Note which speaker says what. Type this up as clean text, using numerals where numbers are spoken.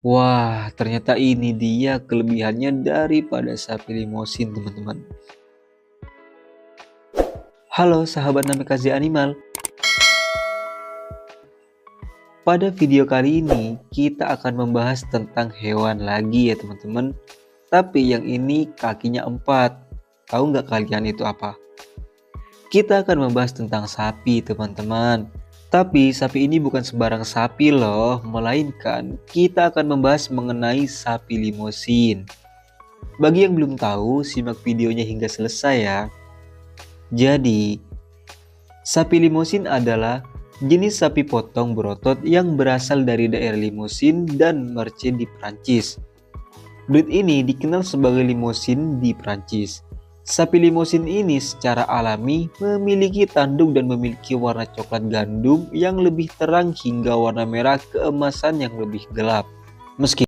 Speaker 1: Wah, ternyata ini dia kelebihannya daripada sapi limosin, teman-teman. Halo sahabat Namikaze Animal. Pada video kali ini kita akan membahas tentang hewan lagi ya teman-teman. Tapi yang ini kakinya 4. Tahu nggak kalian itu apa? Kita akan membahas tentang sapi teman-teman. Tapi sapi ini bukan sembarang sapi loh, melainkan kita akan membahas mengenai sapi limosin. Bagi yang belum tahu, simak videonya hingga selesai ya. Jadi, sapi limosin adalah jenis sapi potong berotot yang berasal dari daerah Limousin dan Meurthe di Prancis. Breed ini dikenal sebagai limosin di Prancis. Sapi limosin ini secara alami memiliki tanduk dan memiliki warna coklat gandum yang lebih terang hingga warna merah keemasan yang lebih gelap. Meski